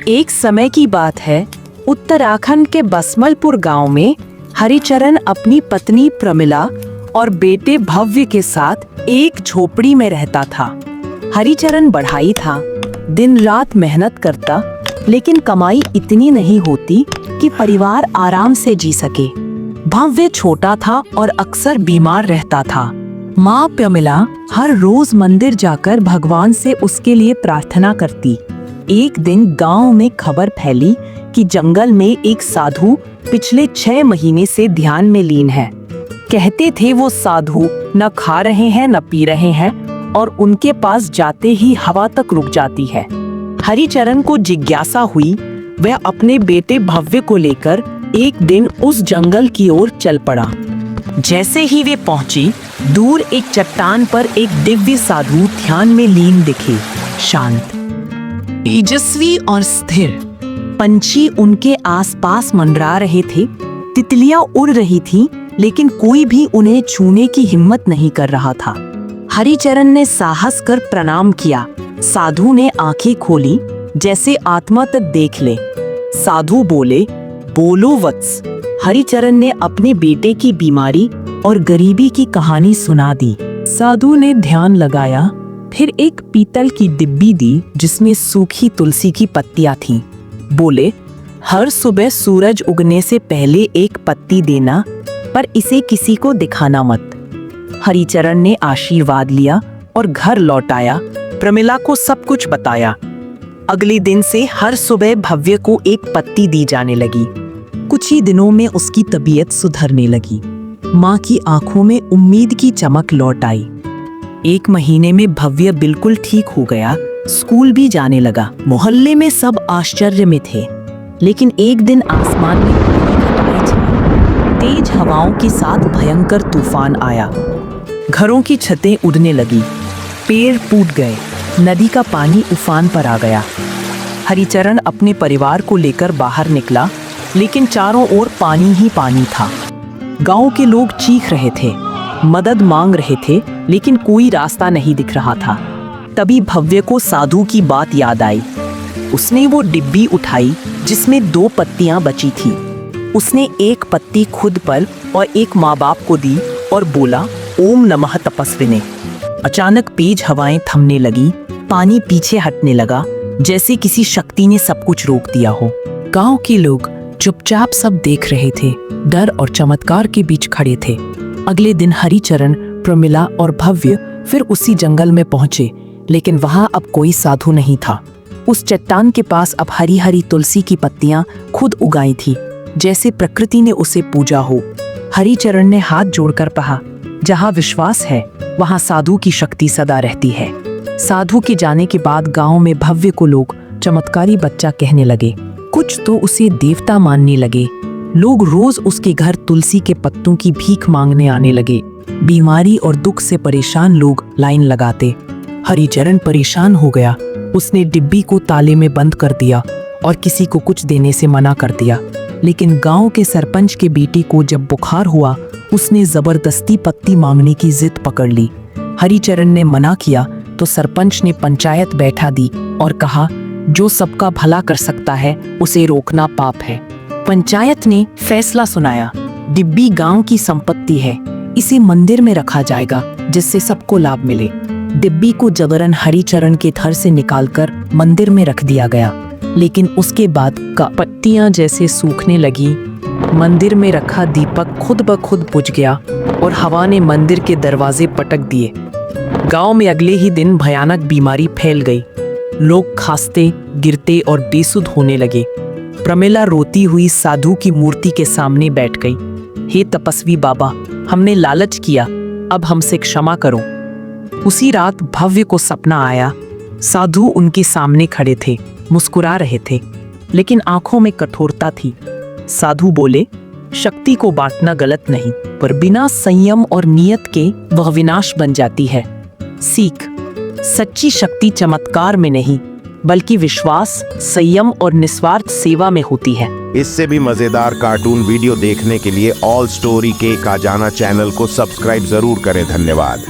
एक समय की बात है, उत्तराखंड के बसमलपुर गांव में हरिचरण अपनी पत्नी प्रमिला और बेटे भव्य के साथ एक झोपड़ी में रहता था। हरिचरण बढ़ाई था, दिन रात मेहनत करता, लेकिन कमाई इतनी नहीं होती कि परिवार आराम से जी सके। भव्य छोटा था और अक्सर बीमार रहता था। माँ प्रमिला हर रोज मंदिर जाकर भगवान से उसके लिए प्रार्थना करती। एक दिन गांव में खबर फैली कि जंगल में एक साधु पिछले 6 महीने से ध्यान में लीन है। कहते थे वो साधु न खा रहे हैं न पी रहे हैं और उनके पास जाते ही हवा तक रुक जाती है। हरिचरण को जिज्ञासा हुई। वह अपने बेटे भव्य को लेकर एक दिन उस जंगल की ओर चल पड़ा। जैसे ही वे पहुंचे, दूर एक चट्टान पर एक दिव्य साधु ध्यान में लीन दिखे। शांत, तेजस्वी और स्थिर। पंछी उनके आसपास मंडरा रहे थे, तितलियां उड़ रही थीं, लेकिन कोई भी उन्हें छूने की हिम्मत नहीं कर रहा था। हरिचरण ने साहस कर प्रणाम किया। साधु ने आंखें खोली, जैसे आत्मा तक देख ले। साधु बोले, बोलो वत्स। हरिचरण ने अपने बेटे की बीमारी और गरीबी की कहानी सुना दी। साधु ने ध्यान लगाया, फिर एक पीतल की डिब्बी दी जिसमें सूखी तुलसी की पत्तियां थीं। बोले, हर सुबह सूरज उगने से पहले एक पत्ती देना, पर इसे किसी को दिखाना मत। हरिचरण ने आशीर्वाद लिया और घर लौट आया। प्रमिला को सब कुछ बताया। अगले दिन से हर सुबह भव्य को एक पत्ती दी जाने लगी। कुछ ही दिनों में उसकी तबीयत सुधरने लगी। माँ की आंखों में उम्मीद की चमक लौट आई। 1 महीने में भव्य बिल्कुल ठीक हो गया, स्कूल भी जाने लगा। मोहल्ले में सब आश्चर्य में थे, लेकिन एक दिन आसमान में तेज हवाओं के साथ भयंकर तूफान आया। घरों की छतें उड़ने लगी, पेड़ टूट गए, नदी का पानी उफान पर आ गया। हरिचरण अपने परिवार को लेकर बाहर निकला, लेकिन चारों ओर पानी ही पानी था। गांव के लोग चीख रहे थे, मदद मांग रहे थे, लेकिन कोई रास्ता नहीं दिख रहा था। तभी भव्य को साधु की बात याद आई। उसने वो डिब्बी उठाई जिसमें 2 पत्तियां बची थी। उसने एक पत्ती खुद पर और एक माँ बाप को दी और बोला, ओम नमः तपस्विने। अचानक तेज हवाएं थमने लगी, पानी पीछे हटने लगा, जैसे किसी शक्ति ने सब कुछ रोक दिया हो। गांव के लोग चुपचाप सब देख रहे थे, डर और चमत्कार के बीच खड़े थे। अगले दिन हरिचरण, प्रमिला और भव्य फिर उसी जंगल में पहुंचे, लेकिन वहां अब कोई साधु नहीं था। उस चट्टान के पास अब हरी हरी तुलसी की पत्तियां खुद उगाई थी, जैसे प्रकृति ने उसे पूजा हो। हरिचरण ने हाथ जोड़कर कहा, जहां विश्वास है वहां साधु की शक्ति सदा रहती है। साधु के जाने के बाद गांव में भव्य को लोग चमत्कारी बच्चा कहने लगे। कुछ तो उसे देवता मानने लगे। लोग रोज उसके घर तुलसी के पत्तों की भीख मांगने आने लगे। बीमारी और दुख से परेशान लोग लाइन लगाते। हरिचरण परेशान हो गया। उसने डिब्बी को ताले में बंद कर दिया और किसी को कुछ देने से मना कर दिया। लेकिन गांव के सरपंच के बेटे को जब बुखार हुआ, उसने जबरदस्ती पत्ती मांगने की जिद पकड़ ली। हरिचरण ने मना किया तो सरपंच ने पंचायत बैठा दी और कहा, जो सबका भला कर सकता है उसे रोकना पाप है। पंचायत ने फैसला सुनाया, डिब्बी गांव की संपत्ति है, इसे मंदिर में रखा जाएगा जिससे सबको लाभ मिले। डिब्बी को जबरन हरिचरण के घर से निकालकर मंदिर में रख दिया गया, लेकिन उसके बाद का पत्तियां जैसे सूखने लगी। मंदिर में रखा दीपक खुद ब खुद बुझ गया और हवा ने मंदिर के दरवाजे पटक दिए। गांव में अगले ही दिन भयानक बीमारी फैल गई। लोग खांसते, गिरते और बेसुध होने लगे। प्रमिला रोती हुई साधु की मूर्ति के सामने बैठ गई। हे तपस्वी बाबा, हमने लालच किया, अब हमसे क्षमा करो। उसी रात भव्य को सपना आया। साधु उनके सामने खड़े थे, मुस्कुरा रहे थे, लेकिन आंखों में कठोरता थी। साधु बोले, शक्ति को बांटना गलत नहीं, पर बिना संयम और नियत के वह विनाश बन जाती है। सीख, सच्ची शक्ति चमत्कार में नहीं, बल्कि विश्वास, संयम और निस्वार्थ सेवा में होती है। इससे भी मजेदार कार्टून वीडियो देखने के लिए ऑल स्टोरी के का जाना चैनल को सब्सक्राइब जरूर करें। धन्यवाद।